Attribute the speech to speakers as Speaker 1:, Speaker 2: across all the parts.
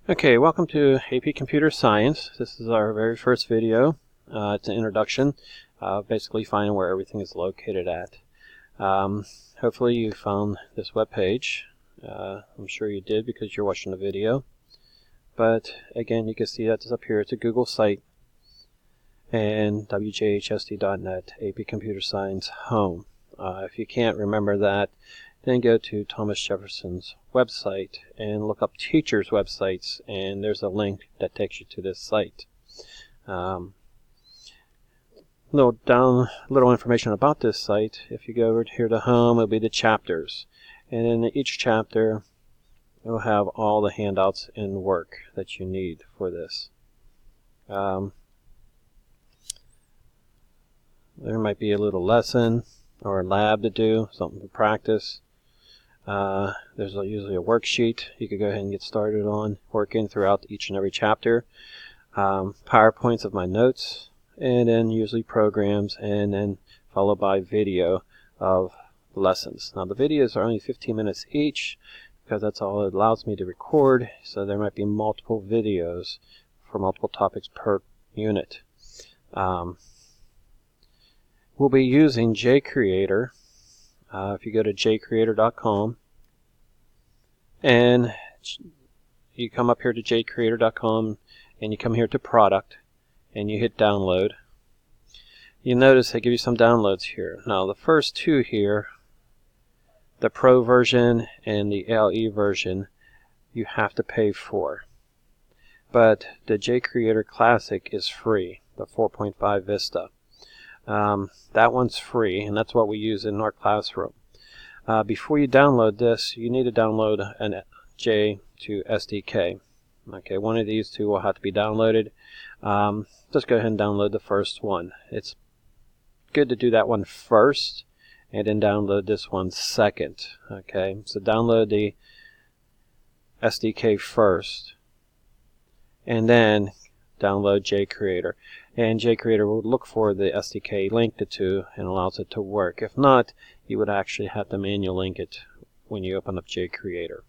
Speaker 1: Okay, welcome to AP Computer Science. This is our very first video. It's an introduction, basically finding where everything is located at. Hopefully you found this web page. I'm sure you did because you're watching the video. But again, you can see that it's up here. It's a Google site and wjhsd.net, AP Computer Science Home. If you can't remember that, then go to Thomas Jefferson's website and look up teachers' websites, and there's a link that takes you to this site. Little information about this site. If you go over here to home, it'll be the chapters, and in each chapter it'll have all the handouts and work that you need for this. There might be a little lesson or a lab to do, something to practice. There's usually a worksheet you could go ahead and get started on working throughout each and every chapter. PowerPoints of my notes, and then usually programs, and then followed by video of lessons. Now the videos are only 15 minutes each because that's all it allows me to record, so there might be multiple videos for multiple topics per unit. We'll be using JCreator. If you go to jcreator.com and you come up here to jcreator.com and you come here to product and you hit download, you notice they give you some downloads here. Now the first two here, the Pro version and the LE version, you have to pay for. But the JCreator Classic is free, the 4.5 Vista. That one's free, and that's what we use in our classroom. Before you download this, you need to download an J2 SDK. Okay, one of these two will have to be downloaded. Just go ahead and download the first one. It's good to do that one first, and then download this one second. Okay, so download the SDK first, and then download JCreator. And JCreator will look for the SDK, link the two, and allows it to work. If not, you would actually have to manually link it when you open up JCreator.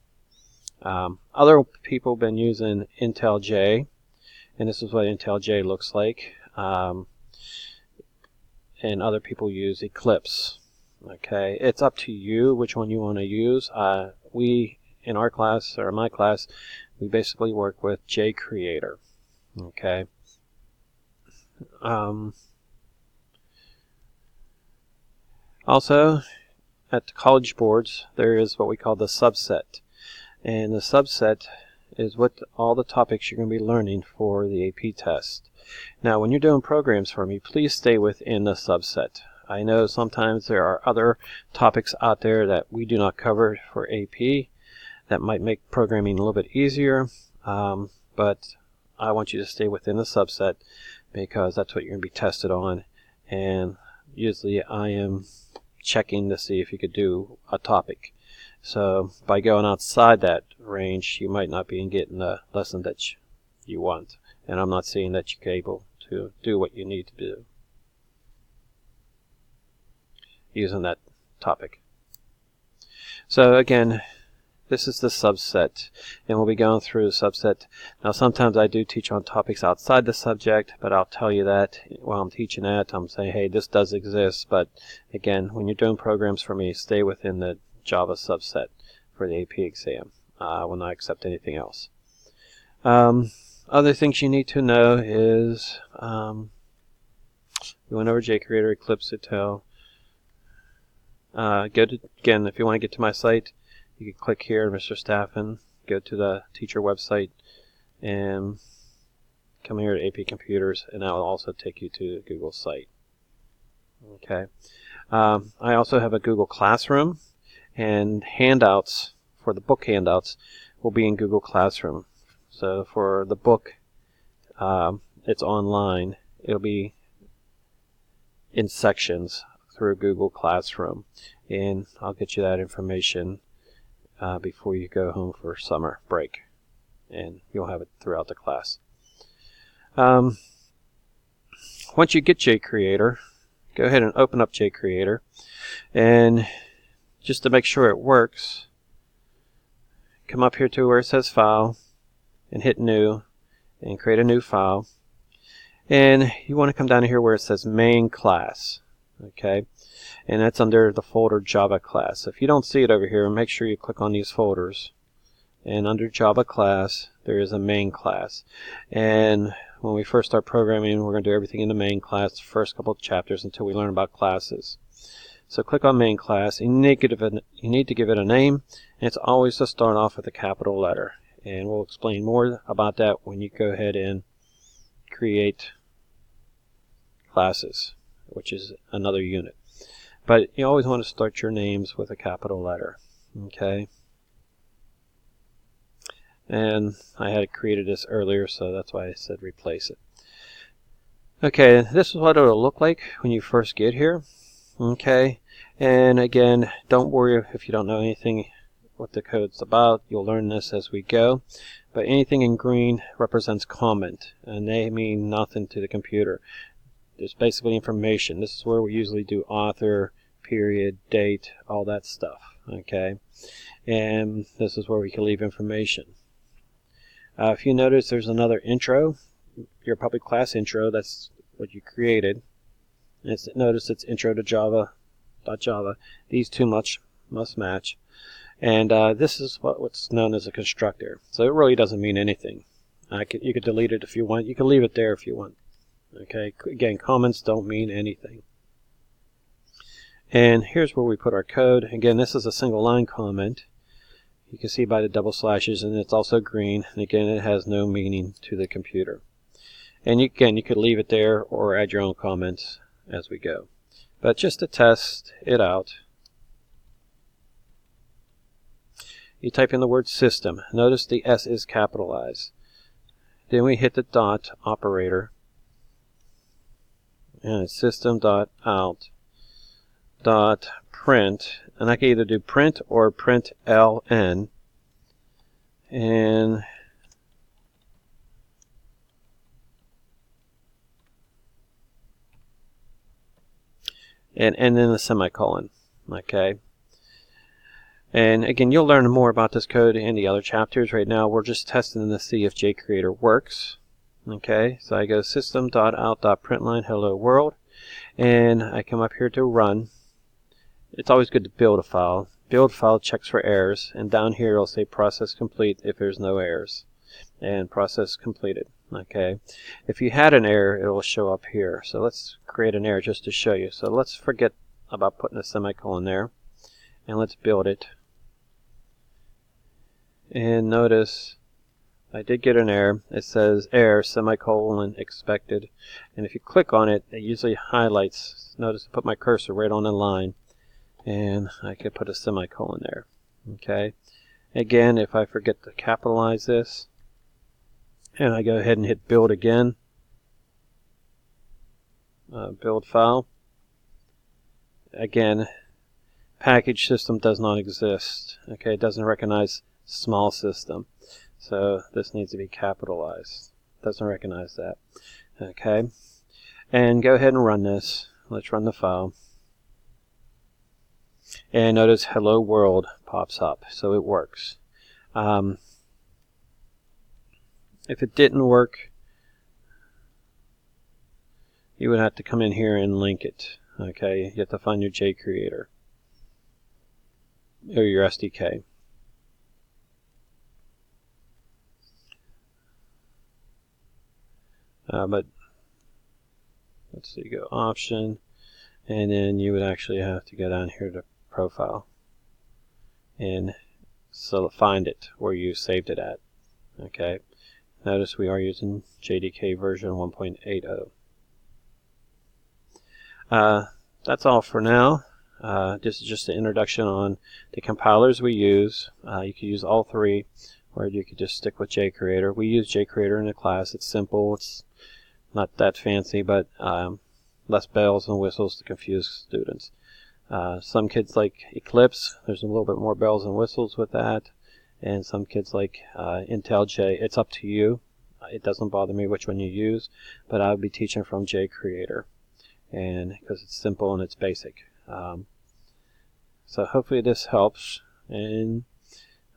Speaker 1: Other people have been using IntelliJ, and this is what IntelliJ looks like. And other people use Eclipse. Okay, it's up to you which one you want to use. We, in our class, or my class, we basically work with JCreator. Okay. Also, at the college boards, there is what we call the subset. And the subset is what all the topics you're going to be learning for the AP test. Now, when you're doing programs for me, please stay within the subset. I know sometimes there are other topics out there that we do not cover for AP that might make programming a little bit easier, but I want you to stay within the subset because that's what you're going to be tested on, and usually I am checking to see if you could do a topic. So by going outside that range, you might not be getting the lesson that you want, and I'm not saying that you're able to do what you need to do using that topic. So again, this is the subset, and we'll be going through the subset. Now sometimes I do teach on topics outside the subject, but I'll tell you that while I'm teaching that, I'm saying, hey, this does exist, but again, when you're doing programs for me, stay within the Java subset for the AP exam. I will not accept anything else. Other things you need to know is, we went over JCreator, Eclipse, Util. Again, if you want to get to my site, you can click here, Mr. Staffen, go to the teacher website, and come here to AP Computers, and that will also take you to the Google site. Okay. I also have a Google Classroom, and handouts for the book handouts will be in Google Classroom. So for the book, it's online. It'll be in sections through Google Classroom, and I'll get you that information before you go home for summer break, and you'll have it throughout the class. Once you get JCreator, go ahead and open up JCreator, and just to make sure it works, come up here to where it says File, and hit new and create a new file. And you want to come down here where it says main class, okay, and that's under the folder Java class. If you don't see it over here, make sure you click on these folders, and under Java class there is a main class. And when we first start programming, we're going to do everything in the main class, the first couple of chapters, until we learn about classes. So click on main class, and you need to give it a name, and it's always to start off with a capital letter. And we'll explain more about that when you go ahead and create classes, which is another unit. But you always want to start your names with a capital letter, okay? And I had created this earlier, so that's why I said replace it. Okay, this is what it'll look like when you first get here, okay? And again, don't worry if you don't know anything what the code's about. You'll learn this as we go. But anything in green represents comment, and they mean nothing to the computer. It's basically information. This is where we usually do author, period, date, all that stuff, okay? And this is where we can leave information. If you notice there's another intro, your public class intro, that's what you created. Notice it's intro to Java.java. These two must match. And this is what's known as a constructor. So it really doesn't mean anything. You could delete it if you want. You can leave it there if you want. Okay. Again, comments don't mean anything. And here's where we put our code. Again, this is a single line comment. You can see by the double slashes, and it's also green. And again, it has no meaning to the computer. And you could leave it there or add your own comments as we go. But just to test it out, you type in the word system. Notice the S is capitalized. Then we hit the dot operator, and it's system.out.print, and I can either do print or print ln, and then a semicolon, okay? And again, you'll learn more about this code in the other chapters. Right now, we're just testing to see if JCreator works. Okay, so I go system.out.println hello world, and I come up here to run. It's always good to build a file. Build file checks for errors, and down here it'll say process complete if there's no errors, and process completed. Okay, if you had an error, it will show up here. So let's create an error just to show you. So let's forget about putting a semicolon there, and let's build it. And notice I did get an error. It says error semicolon expected, and if you click on it, it usually highlights. Notice I put my cursor right on the line, and I could put a semicolon there. Okay, again, if I forget to capitalize this and I go ahead and hit build again, build file, again, package system does not exist. Okay, it doesn't recognize small system, so this needs to be capitalized. Doesn't recognize that. Okay, and go ahead and run this. Let's run the file, and notice hello world pops up, so it works. If it didn't work, you would have to come in here and link it. Okay, you have to find your JCreator or your SDK. But let's see, go option, and then you would actually have to go down here to profile and so find it where you saved it at. Okay, notice we are using JDK version 1.80. That's all for now. This is just an introduction on the compilers we use. You can use all three, or you could just stick with JCreator. We use JCreator in the class. It's simple. It's not that fancy, but less bells and whistles to confuse students. Some kids like Eclipse. There's a little bit more bells and whistles with that. And some kids like IntelliJ. It's up to you. It doesn't bother me which one you use, but I would be teaching from JCreator, and because it's simple and it's basic. So hopefully this helps, and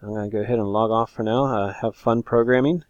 Speaker 1: I'm going to go ahead and log off for now. Have fun programming.